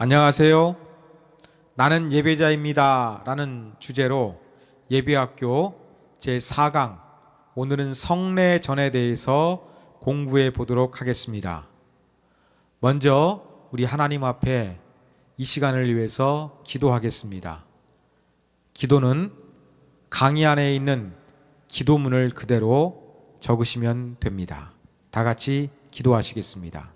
안녕하세요. 나는 예배자입니다 라는 주제로 예배학교 제4강 오늘은 성례전에 대해서 공부해 보도록 하겠습니다. 먼저 우리 하나님 앞에 이 시간을 위해서 기도하겠습니다. 기도는 강의 안에 있는 기도문을 그대로 적으시면 됩니다. 다 같이 기도하시겠습니다.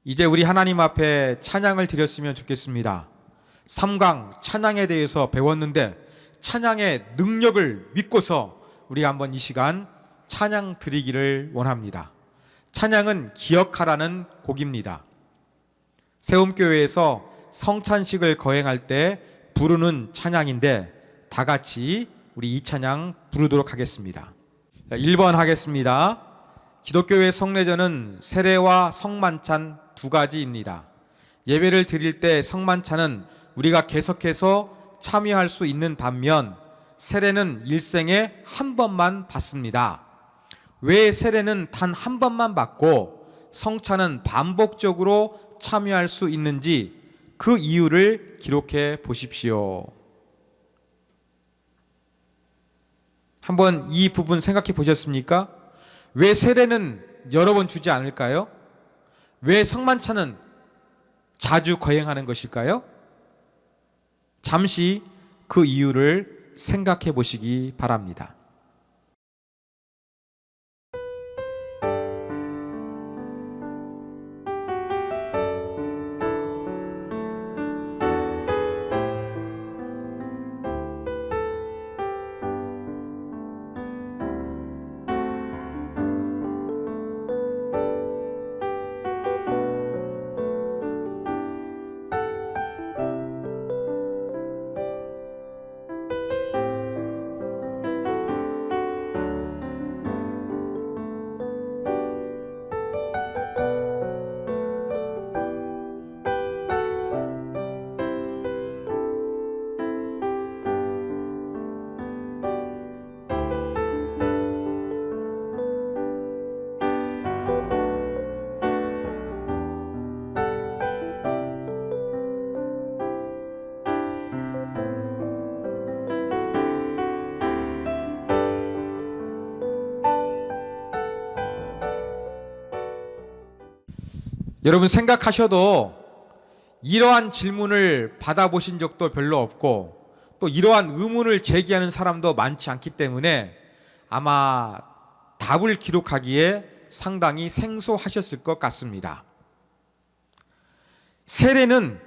이제 우리 하나님 앞에 찬양을 드렸으면 좋겠습니다. 3강 찬양에 대해서 배웠는데 찬양의 능력을 믿고서 우리 한번 이 시간 찬양 드리기를 원합니다. 찬양은 기억하라는 곡입니다. 세움교회에서 성찬식을 거행할 때 부르는 찬양인데 다 같이 우리 이 찬양 부르도록 하겠습니다. 1번 하겠습니다. 기독교의 성례전은 세례와 성만찬 두 가지입니다. 예배를 드릴 때 성만찬은 우리가 계속해서 참여할 수 있는 반면 세례는 일생에 한 번만 받습니다. 왜 세례는 단 한 번만 받고 성찬은 반복적으로 참여할 수 있는지 그 이유를 기록해 보십시오. 한번 이 부분 생각해 보셨습니까? 왜 세례는 여러 번 주지 않을까요? 왜 성만찬은 자주 거행하는 것일까요? 잠시 그 이유를 생각해 보시기 바랍니다. 여러분 생각하셔도 이러한 질문을 받아보신 적도 별로 없고 또 이러한 의문을 제기하는 사람도 많지 않기 때문에 아마 답을 기록하기에 상당히 생소하셨을 것 같습니다. 세례는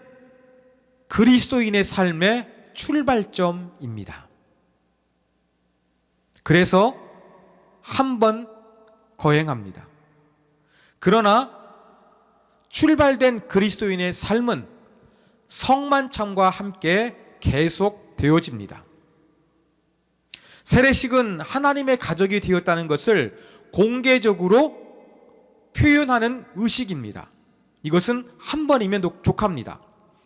그리스도인의 삶의 출발점입니다. 그래서 한 번 거행합니다. 그러나 출발된 그리스도인의 삶은 성만찬과 함께 계속 되어집니다. 세례식은 하나님의 가족이 되었다는 것을 공개적으로 표현하는 의식입니다. 이것은 한 번이면 족합니다.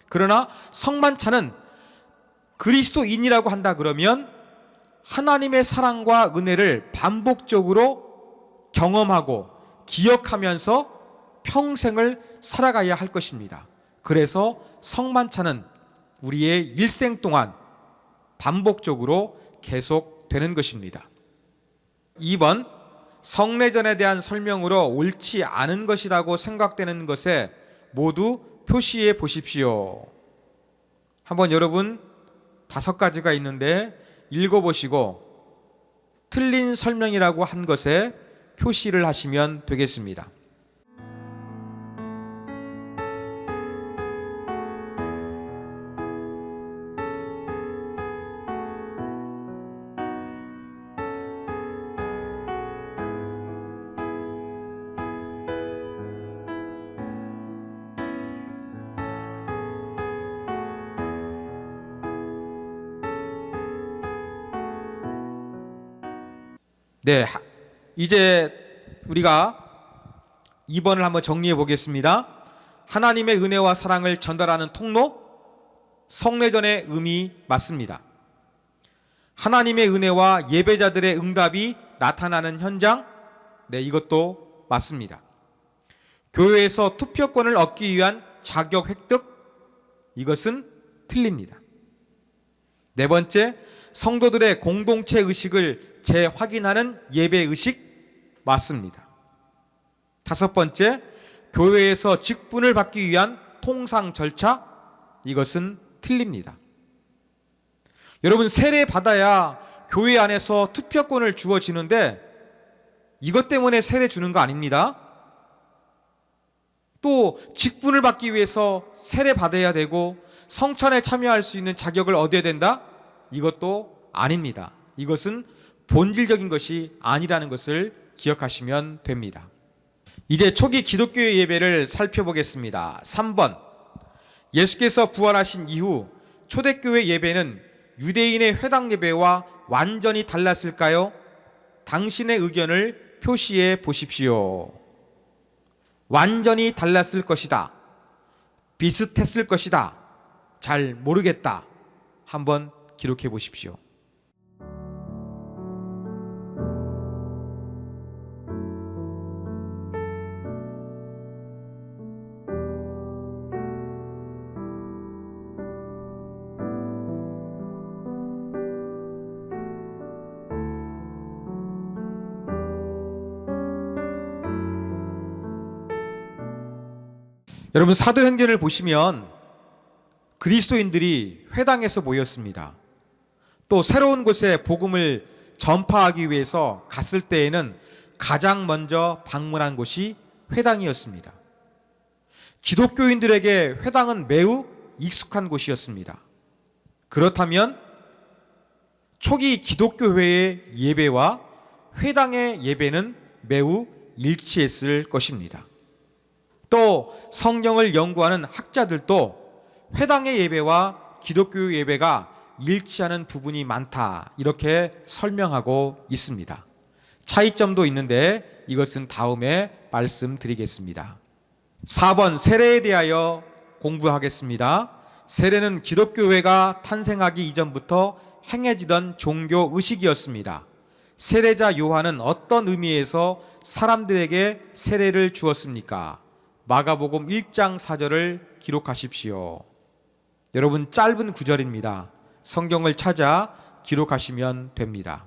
그러나 성만찬은 그리스도인이라고 한다 그러면 하나님의 사랑과 은혜를 반복적으로 경험하고 기억하면서 평생을 살아가야 할 것입니다. 그래서 성만찬은 우리의 일생 동안 반복적으로 계속되는 것입니다. 2번, 성례전에 대한 설명으로 옳지 않은 것이라고 생각되는 것에 모두 표시해 보십시오. 한번 여러분 5가지가 있는데 읽어보시고 틀린 설명이라고 한 것에 표시를 하시면 되겠습니다. 네, 이제 우리가 2번을 한번 정리해 보겠습니다. 하나님의 은혜와 사랑을 전달하는 통로, 성례전의 의미 맞습니다. 하나님의 은혜와 예배자들의 응답이 나타나는 현장, 네, 이것도 맞습니다. 교회에서 투표권을 얻기 위한 자격 획득, 이것은 틀립니다. 네 번째, 성도들의 공동체 의식을 재확인하는 예배 의식 맞습니다. 5번째, 교회에서 직분을 받기 위한 통상 절차, 이것은 틀립니다. 여러분, 세례 받아야 교회 안에서 투표권을 주어지는데 이것 때문에 세례 주는 거 아닙니다. 또 직분을 받기 위해서 세례 받아야 되고 성찬에 참여할 수 있는 자격을 얻어야 된다? 이것도 아닙니다. 이것은 본질적인 것이 아니라는 것을 기억하시면 됩니다. 이제 초기 기독교의 예배를 살펴보겠습니다. 3번, 예수께서 부활하신 이후 초대교회 예배는 유대인의 회당 예배와 완전히 달랐을까요? 당신의 의견을 표시해 보십시오. 완전히 달랐을 것이다. 비슷했을 것이다. 잘 모르겠다. 한번 기록해 보십시오. 여러분, 사도행전을 보시면 그리스도인들이 회당에서 모였습니다. 또 새로운 곳에 복음을 전파하기 위해서 갔을 때에는 가장 먼저 방문한 곳이 회당이었습니다. 기독교인들에게 회당은 매우 익숙한 곳이었습니다. 그렇다면 초기 기독교회의 예배와 회당의 예배는 매우 일치했을 것입니다. 또 성경을 연구하는 학자들도 회당의 예배와 기독교 예배가 일치하는 부분이 많다, 이렇게 설명하고 있습니다. 차이점도 있는데 이것은 다음에 말씀드리겠습니다. 4번, 세례에 대하여 공부하겠습니다. 세례는 기독교회가 탄생하기 이전부터 행해지던 종교 의식이었습니다. 세례자 요한은 어떤 의미에서 사람들에게 세례를 주었습니까? 마가복음 1장 4절을 기록하십시오. 여러분, 짧은 구절입니다. 성경을 찾아 기록하시면 됩니다.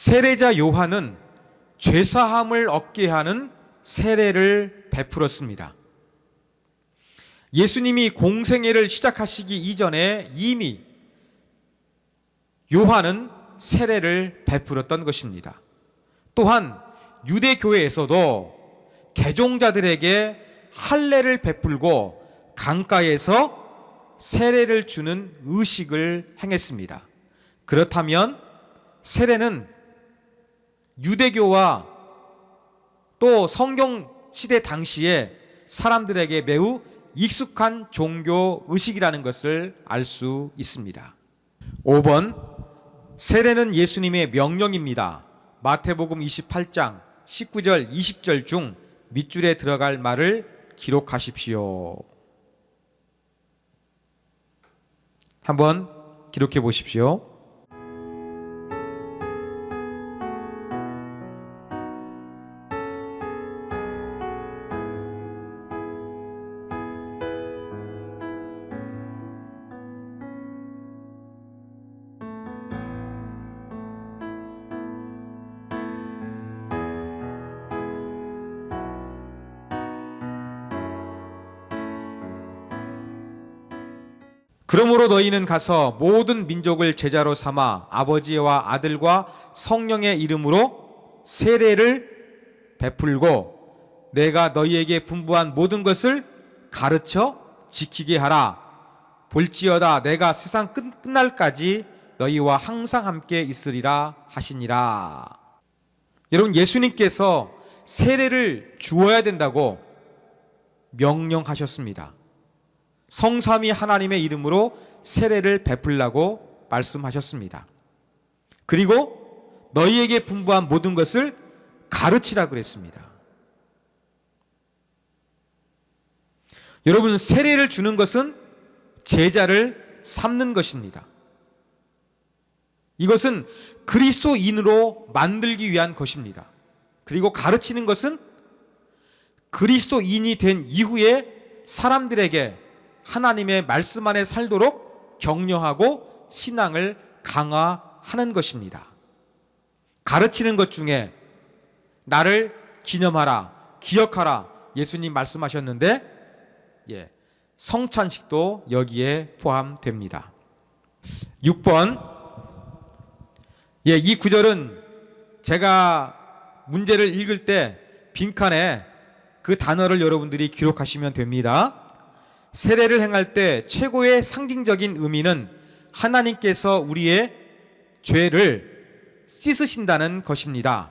세례자 요한은 죄사함을 얻게 하는 세례를 베풀었습니다. 예수님이 공생애를 시작하시기 이전에 이미 요한은 세례를 베풀었던 것입니다. 또한 유대교회에서도 개종자들에게 할례를 베풀고 강가에서 세례를 주는 의식을 행했습니다. 그렇다면 세례는 유대교와 또 성경 시대 당시에 사람들에게 매우 익숙한 종교 의식이라는 것을 알 수 있습니다. 5번, 세례는 예수님의 명령입니다. 마태복음 28장 19절 20절 중 밑줄에 들어갈 말을 기록하십시오. 한번 기록해 보십시오. 그러므로 너희는 가서 모든 민족을 제자로 삼아 아버지와 아들과 성령의 이름으로 세례를 베풀고 내가 너희에게 분부한 모든 것을 가르쳐 지키게 하라. 볼지어다 내가 세상 끝날까지 너희와 항상 함께 있으리라 하시니라. 여러분, 예수님께서 세례를 주어야 된다고 명령하셨습니다. 성삼위 하나님의 이름으로 세례를 베풀라고 말씀하셨습니다. 그리고 너희에게 분부한 모든 것을 가르치라 그랬습니다. 여러분, 세례를 주는 것은 제자를 삼는 것입니다. 이것은 그리스도인으로 만들기 위한 것입니다. 그리고 가르치는 것은 그리스도인이 된 이후에 사람들에게 하나님의 말씀 안에 살도록 격려하고 신앙을 강화하는 것입니다. 가르치는 것 중에 나를 기념하라, 기억하라 예수님 말씀하셨는데 성찬식도 여기에 포함됩니다. 6번, 이 구절은 제가 문제를 읽을 때 빈칸에 그 단어를 여러분들이 기록하시면 됩니다. 세례를 행할 때 최고의 상징적인 의미는 하나님께서 우리의 죄를 씻으신다는 것입니다.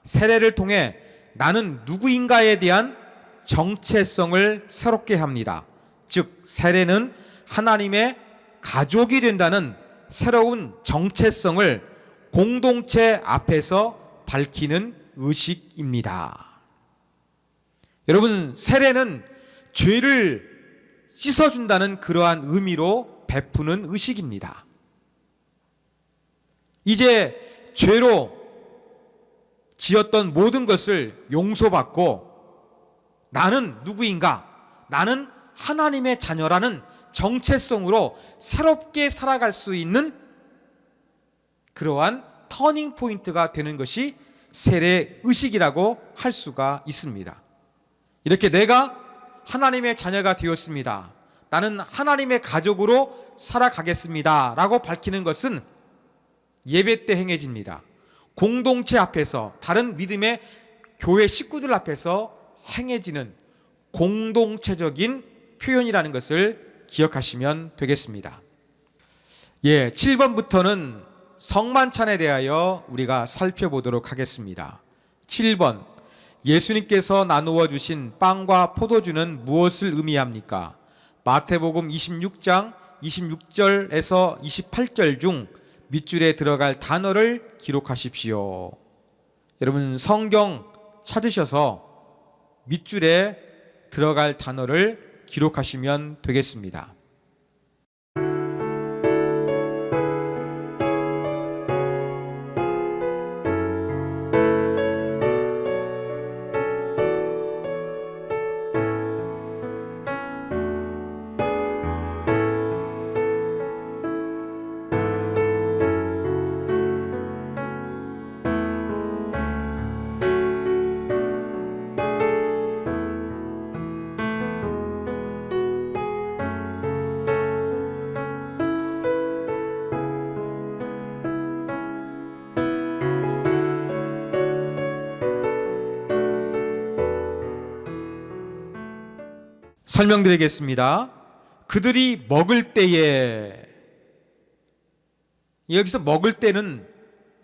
세례를 통해 나는 누구인가에 대한 정체성을 새롭게 합니다. 즉, 세례는 하나님의 가족이 된다는 새로운 정체성을 공동체 앞에서 밝히는 의식입니다. 여러분, 세례는 죄를 씻어준다는 그러한 의미로 베푸는 의식입니다. 이제 죄로 지었던 모든 것을 용서받고 나는 누구인가? 나는 하나님의 자녀라는 정체성으로 새롭게 살아갈 수 있는 그러한 터닝 포인트가 되는 것이 세례 의식이라고 할 수가 있습니다. 이렇게 내가 하나님의 자녀가 되었습니다. 나는 하나님의 가족으로 살아가겠습니다. 라고 밝히는 것은 예배 때 행해집니다. 공동체 앞에서, 다른 믿음의 교회 식구들 앞에서 행해지는 공동체적인 표현이라는 것을 기억하시면 되겠습니다. 7번부터는 성만찬에 대하여 우리가 살펴보도록 하겠습니다. 7번, 예수님께서 나누어 주신 빵과 포도주는 무엇을 의미합니까? 마태복음 26장 26절에서 28절 중 밑줄에 들어갈 단어를 기록하십시오. 여러분, 성경 찾으셔서 밑줄에 들어갈 단어를 기록하시면 되겠습니다. 설명드리겠습니다. 그들이 먹을 때에, 여기서 먹을 때는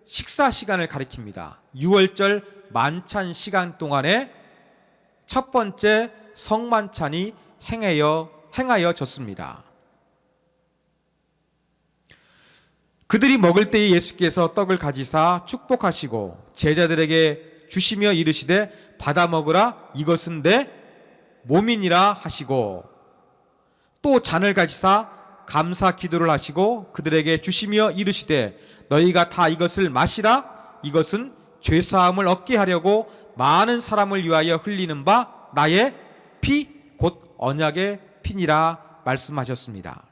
식사 시간을 가리킵니다. 유월절 만찬 시간 동안에 첫 번째 성만찬이 행하여졌습니다. 그들이 먹을 때에 예수께서 떡을 가지사 축복하시고 제자들에게 주시며 이르시되 받아 먹으라, 이것은 내 몸이니라 하시고, 또 잔을 가지사 감사 기도를 하시고 그들에게 주시며 이르시되 너희가 다 이것을 마시라, 이것은 죄사함을 얻게 하려고 많은 사람을 위하여 흘리는 바 나의 피, 곧 언약의 피니라 말씀하셨습니다.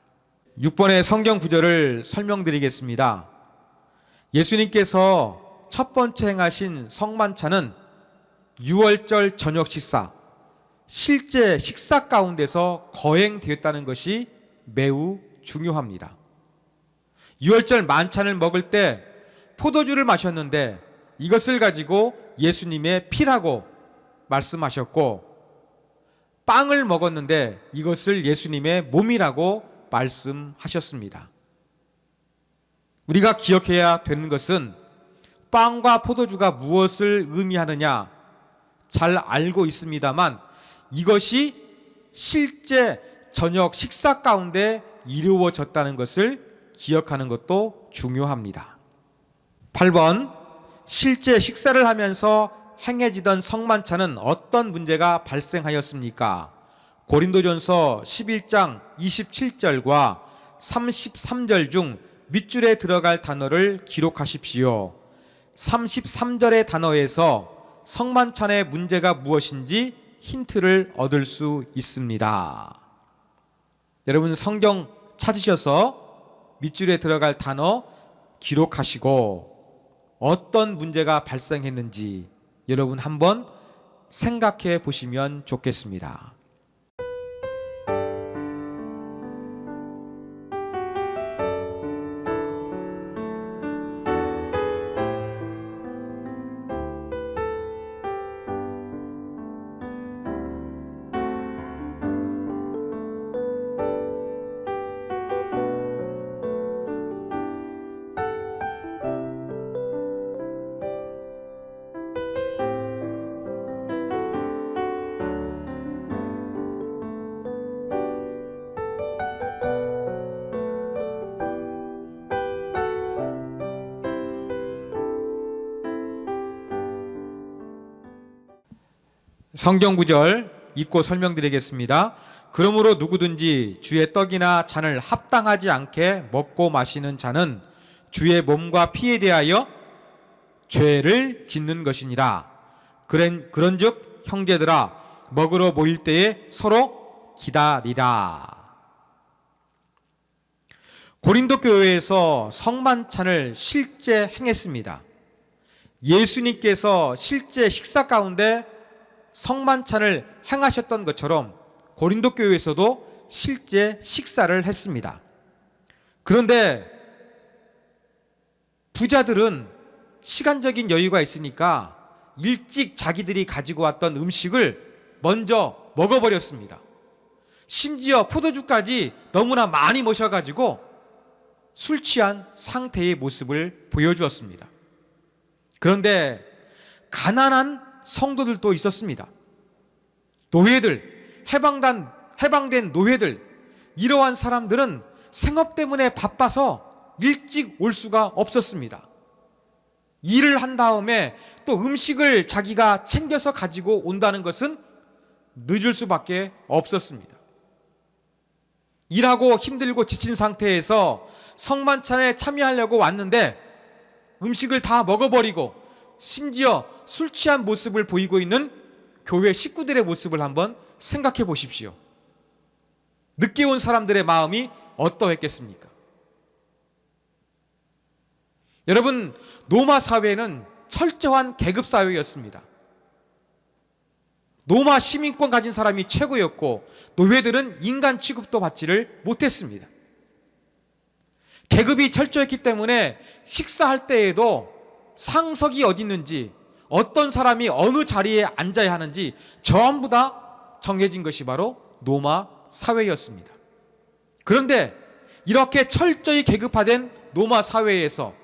6번의 성경 구절을 설명드리겠습니다. 예수님께서 첫 번째 행하신 성만찬은 유월절 저녁 식사, 실제 식사 가운데서 거행되었다는 것이 매우 중요합니다. 유월절 만찬을 먹을 때 포도주를 마셨는데 이것을 가지고 예수님의 피라고 말씀하셨고, 빵을 먹었는데 이것을 예수님의 몸이라고 말씀하셨습니다. 우리가 기억해야 되는 것은 빵과 포도주가 무엇을 의미하느냐 잘 알고 있습니다만, 이것이 실제 저녁 식사 가운데 이루어졌다는 것을 기억하는 것도 중요합니다. 8번, 실제 식사를 하면서 행해지던 성만찬은 어떤 문제가 발생하였습니까? 고린도전서 11장 27절과 33절 중 밑줄에 들어갈 단어를 기록하십시오. 33절의 단어에서 성만찬의 문제가 무엇인지 힌트를 얻을 수 있습니다. 여러분 성경 찾으셔서 밑줄에 들어갈 단어 기록하시고 어떤 문제가 발생했는지 여러분 한번 생각해 보시면 좋겠습니다. 성경 구절 읽고 설명드리겠습니다. 그러므로 누구든지 주의 떡이나 잔을 합당하지 않게 먹고 마시는 자는 주의 몸과 피에 대하여 죄를 짓는 것이니라. 그런즉 형제들아, 먹으러 모일 때에 서로 기다리라. 고린도 교회에서 성만찬을 실제 행했습니다. 예수님께서 실제 식사 가운데 성만찬을 행하셨던 것처럼 고린도 교회에서도 실제 식사를 했습니다. 그런데 부자들은 시간적인 여유가 있으니까 일찍 자기들이 가지고 왔던 음식을 먼저 먹어버렸습니다. 심지어 포도주까지 너무나 많이 마셔가지고 술 취한 상태의 모습을 보여주었습니다. 그런데 가난한 성도들도 있었습니다. 노예들, 해방된 노예들, 이러한 사람들은 생업 때문에 바빠서 일찍 올 수가 없었습니다. 일을 한 다음에 또 음식을 자기가 챙겨서 가지고 온다는 것은 늦을 수밖에 없었습니다. 일하고 힘들고 지친 상태에서 성만찬에 참여하려고 왔는데 음식을 다 먹어버리고 심지어 술 취한 모습을 보이고 있는 교회 식구들의 모습을 한번 생각해 보십시오. 늦게 온 사람들의 마음이 어떠했겠습니까? 여러분, 로마 사회는 철저한 계급 사회였습니다. 로마 시민권 가진 사람이 최고였고 노예들은 인간 취급도 받지를 못했습니다. 계급이 철저했기 때문에 식사할 때에도 상석이 어디 있는지, 어떤 사람이 어느 자리에 앉아야 하는지 전부 다 정해진 것이 바로 로마 사회였습니다. 그런데 이렇게 철저히 계급화된 로마 사회에서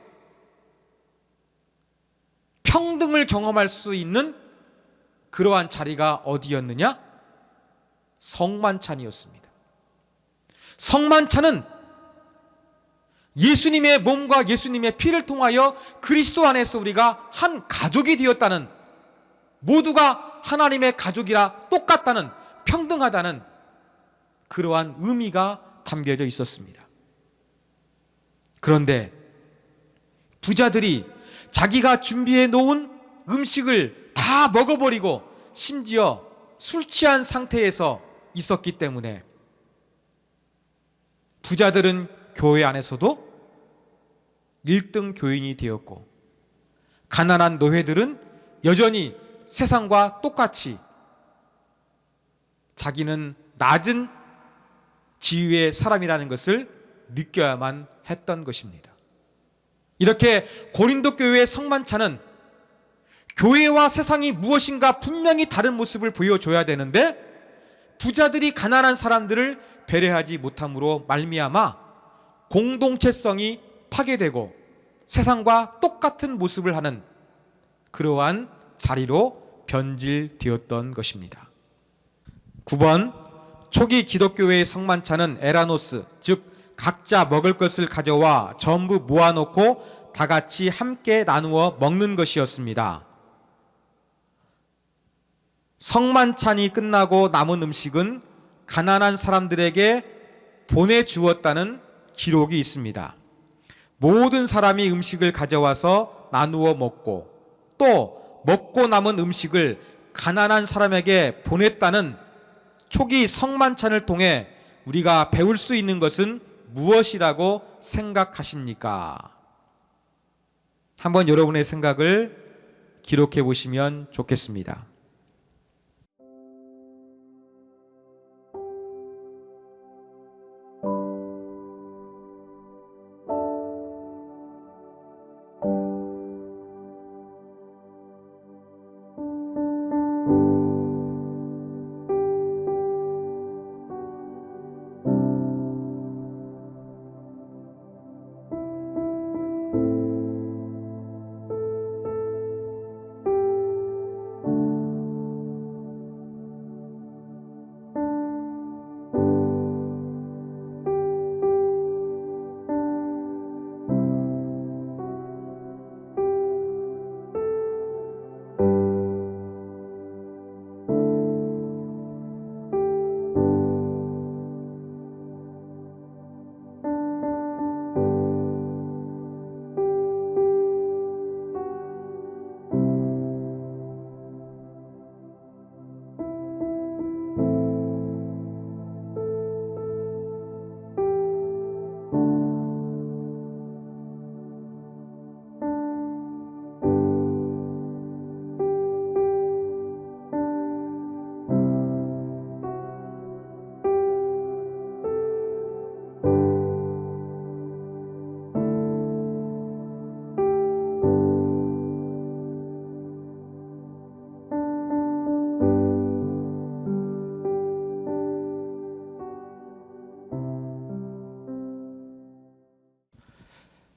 평등을 경험할 수 있는 그러한 자리가 어디였느냐? 성만찬이었습니다. 성만찬은 예수님의 몸과 예수님의 피를 통하여 그리스도 안에서 우리가 한 가족이 되었다는, 모두가 하나님의 가족이라 똑같다는, 평등하다는 그러한 의미가 담겨져 있었습니다. 그런데 부자들이 자기가 준비해 놓은 음식을 다 먹어버리고 심지어 술 취한 상태에서 있었기 때문에 부자들은 교회 안에서도 1등 교인이 되었고, 가난한 노예들은 여전히 세상과 똑같이 자기는 낮은 지위의 사람이라는 것을 느껴야만 했던 것입니다. 이렇게 고린도 교회의 성만찬은 교회와 세상이 무엇인가 분명히 다른 모습을 보여줘야 되는데, 부자들이 가난한 사람들을 배려하지 못함으로 말미암아 공동체성이 파괴되고 세상과 똑같은 모습을 하는 그러한 자리로 변질되었던 것입니다. 9번, 초기 기독교회의 성만찬은 에라노스, 즉 각자 먹을 것을 가져와 전부 모아놓고 다 같이 함께 나누어 먹는 것이었습니다. 성만찬이 끝나고 남은 음식은 가난한 사람들에게 보내주었다는 기록이 있습니다. 모든 사람이 음식을 가져와서 나누어 먹고, 또 먹고 남은 음식을 가난한 사람에게 보냈다는 초기 성만찬을 통해 우리가 배울 수 있는 것은 무엇이라고 생각하십니까? 한번 여러분의 생각을 기록해 보시면 좋겠습니다.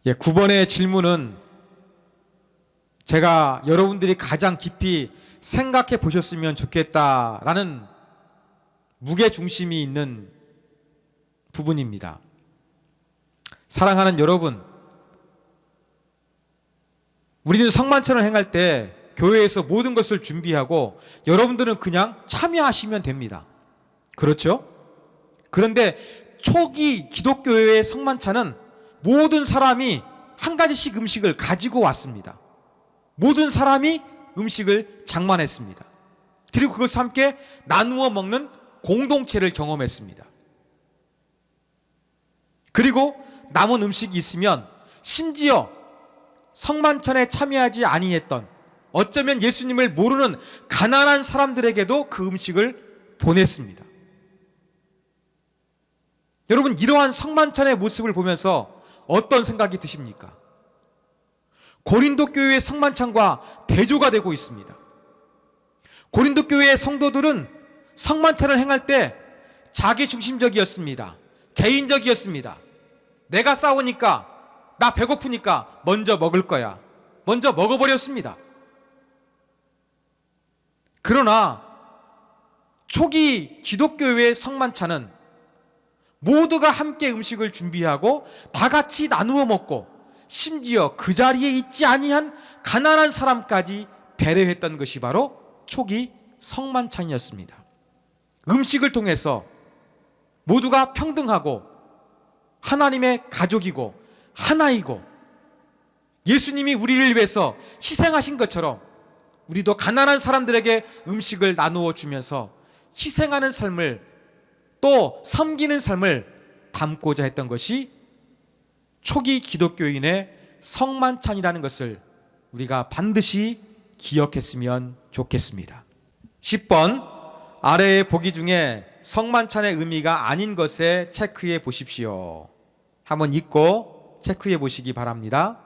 예, 9번의 질문은 제가 여러분들이 가장 깊이 생각해 보셨으면 좋겠다라는 무게중심이 있는 부분입니다. 사랑하는 여러분, 우리는 성만찬을 행할 때 교회에서 모든 것을 준비하고 여러분들은 그냥 참여하시면 됩니다. 그렇죠? 그런데 초기 기독교회의 성만찬은 모든 사람이 한 가지씩 음식을 가지고 왔습니다. 모든 사람이 음식을 장만했습니다. 그리고 그것을 함께 나누어 먹는 공동체를 경험했습니다. 그리고 남은 음식이 있으면 심지어 성만찬에 참여하지 아니했던, 어쩌면 예수님을 모르는 가난한 사람들에게도 그 음식을 보냈습니다. 여러분, 이러한 성만찬의 모습을 보면서 어떤 생각이 드십니까? 고린도 교회의 성만찬과 대조가 되고 있습니다. 고린도 교회의 성도들은 성만찬을 행할 때 자기 중심적이었습니다. 개인적이었습니다. 내가 싸우니까, 나 배고프니까 먼저 먹을 거야. 먼저 먹어버렸습니다. 그러나 초기 기독교의 성만찬은 모두가 함께 음식을 준비하고 다 같이 나누어 먹고 심지어 그 자리에 있지 아니한 가난한 사람까지 배려했던 것이 바로 초기 성만찬이었습니다. 음식을 통해서 모두가 평등하고 하나님의 가족이고 하나이고 예수님이 우리를 위해서 희생하신 것처럼 우리도 가난한 사람들에게 음식을 나누어 주면서 희생하는 삶을 또 섬기는 삶을 담고자 했던 것이 초기 기독교인의 성만찬이라는 것을 우리가 반드시 기억했으면 좋겠습니다. 10번 아래의 보기 중에 성만찬의 의미가 아닌 것에 체크해 보십시오. 한번 읽고 체크해 보시기 바랍니다.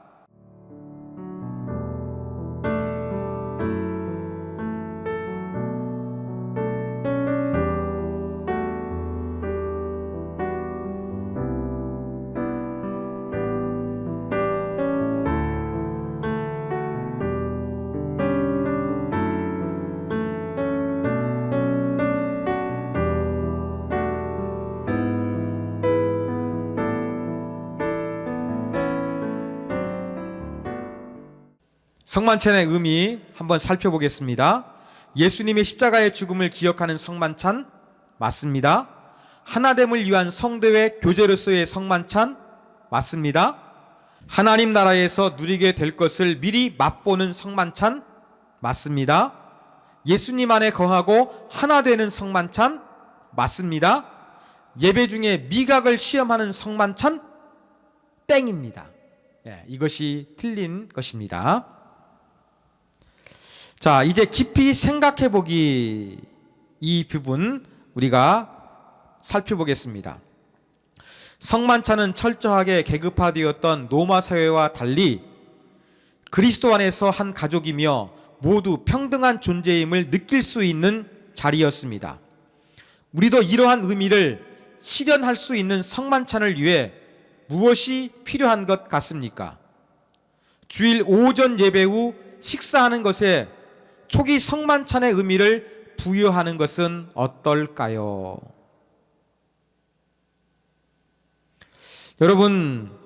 성만찬의 의미 한번 살펴보겠습니다. 예수님의 십자가의 죽음을 기억하는 성만찬 맞습니다. 하나됨을 위한 성도의 교제로서의 성만찬 맞습니다. 하나님 나라에서 누리게 될 것을 미리 맛보는 성만찬 맞습니다. 예수님 안에 거하고 하나 되는 성만찬 맞습니다. 예배 중에 미각을 시험하는 성만찬 땡입니다. 이것이 틀린 것입니다. 자, 이제 깊이 생각해 보기 이 부분 우리가 살펴보겠습니다. 성만찬은 철저하게 계급화되었던 로마 사회와 달리 그리스도 안에서 한 가족이며 모두 평등한 존재임을 느낄 수 있는 자리였습니다. 우리도 이러한 의미를 실현할 수 있는 성만찬을 위해 무엇이 필요한 것 같습니까? 주일 오전 예배 후 식사하는 것에 초기 성만찬의 의미를 부여하는 것은 어떨까요? 여러분,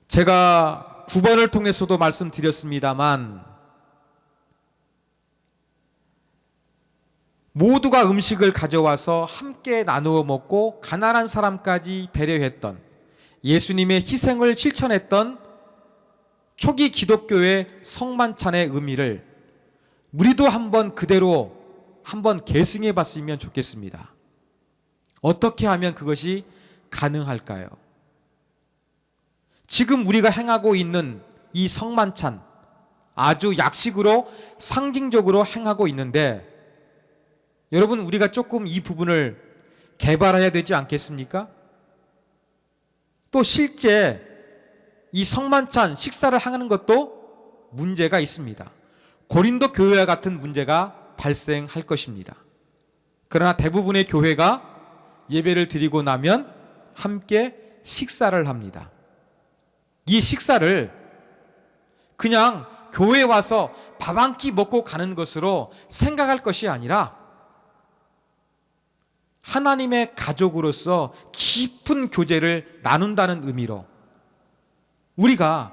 제가 9번을 통해서도 말씀드렸습니다만 모두가 음식을 가져와서 함께 나누어 먹고 가난한 사람까지 배려했던 예수님의 희생을 실천했던 초기 기독교의 성만찬의 의미를 우리도 한번 그대로 한번 계승해 봤으면 좋겠습니다. 어떻게 하면 그것이 가능할까요? 지금 우리가 행하고 있는 이 성만찬 아주 약식으로 상징적으로 행하고 있는데 여러분, 우리가 조금 이 부분을 개발해야 되지 않겠습니까? 또 실제 이 성만찬 식사를 하는 것도 문제가 있습니다. 고린도 교회와 같은 문제가 발생할 것입니다. 그러나 대부분의 교회가 예배를 드리고 나면 함께 식사를 합니다. 이 식사를 그냥 교회에 와서 밥 한 끼 먹고 가는 것으로 생각할 것이 아니라 하나님의 가족으로서 깊은 교제를 나눈다는 의미로 우리가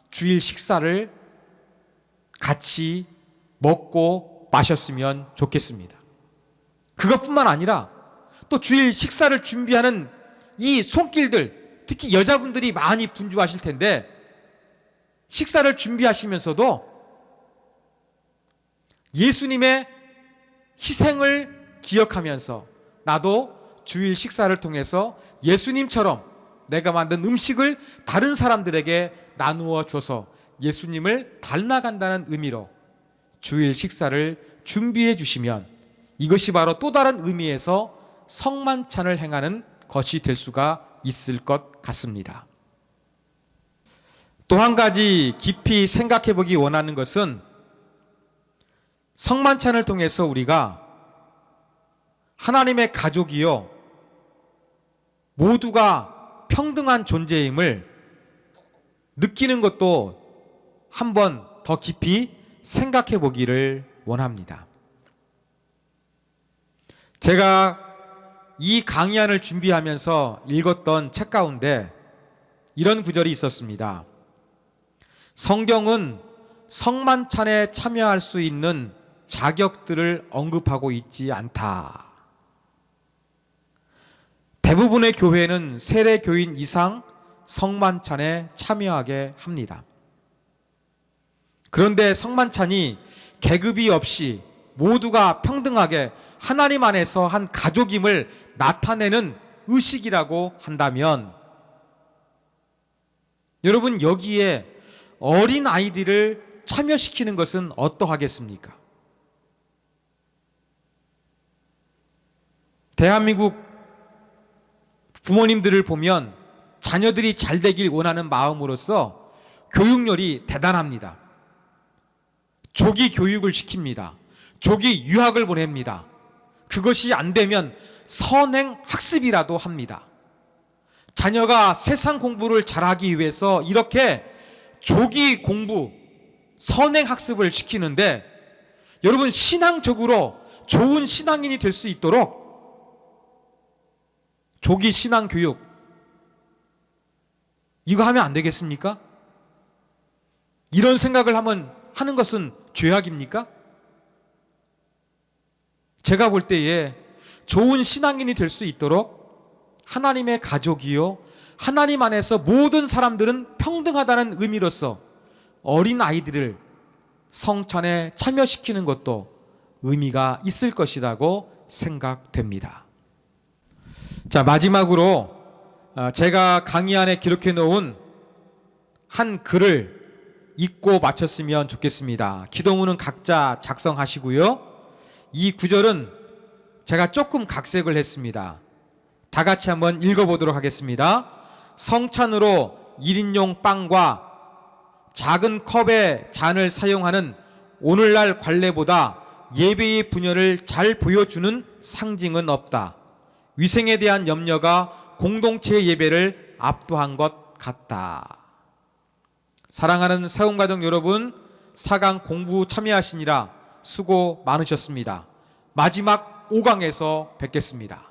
주일 식사를 같이 먹고 마셨으면 좋겠습니다. 그것뿐만 아니라 또 주일 식사를 준비하는 이 손길들, 특히 여자분들이 많이 분주하실 텐데 식사를 준비하시면서도 예수님의 희생을 기억하면서 나도 주일 식사를 통해서 예수님처럼 내가 만든 음식을 다른 사람들에게 나누어 줘서 예수님을 닮아간다는 의미로 주일 식사를 준비해 주시면 이것이 바로 또 다른 의미에서 성만찬을 행하는 것이 될 수가 있을 것 같습니다. 또 한 가지 깊이 생각해 보기 원하는 것은 성만찬을 통해서 우리가 하나님의 가족이요 모두가 평등한 존재임을 느끼는 것도 한번 더 깊이 생각해 보기를 원합니다. 제가 이 강의안을 준비하면서 읽었던 책 가운데 이런 구절이 있었습니다. 성경은 성만찬에 참여할 수 있는 자격들을 언급하고 있지 않다. 대부분의 교회는 세례 교인 이상 성만찬에 참여하게 합니다. 그런데 성만찬이 계급이 없이 모두가 평등하게 하나님 안에서 한 가족임을 나타내는 의식이라고 한다면 여러분 여기에 어린 아이들을 참여시키는 것은 어떠하겠습니까? 대한민국 부모님들을 보면 자녀들이 잘 되길 원하는 마음으로서 교육열이 대단합니다. 조기 교육을 시킵니다. 조기 유학을 보냅니다. 그것이 안 되면 선행 학습이라도 합니다. 자녀가 세상 공부를 잘하기 위해서 이렇게 조기 공부, 선행 학습을 시키는데 여러분 신앙적으로 좋은 신앙인이 될 수 있도록 조기 신앙 교육 이거 하면 안 되겠습니까? 이런 생각을 하는 것은 죄악입니까? 제가 볼 때에 좋은 신앙인이 될 수 있도록 하나님의 가족이요 하나님 안에서 모든 사람들은 평등하다는 의미로서 어린 아이들을 성찬에 참여시키는 것도 의미가 있을 것이라고 생각됩니다. 자, 마지막으로 제가 강의안에 기록해 놓은 한 글을 읽고 마쳤으면 좋겠습니다. 기도문은 각자 작성하시고요. 이 구절은 제가 조금 각색을 했습니다. 다 같이 한번 읽어보도록 하겠습니다. 성찬으로 1인용 빵과 작은 컵의 잔을 사용하는 오늘날 관례보다 예배의 분열을 잘 보여주는 상징은 없다. 위생에 대한 염려가 공동체 예배를 압도한 것 같다. 사랑하는 세움가족 여러분, 4강 공부 참여하시니라 수고 많으셨습니다. 마지막 5강에서 뵙겠습니다.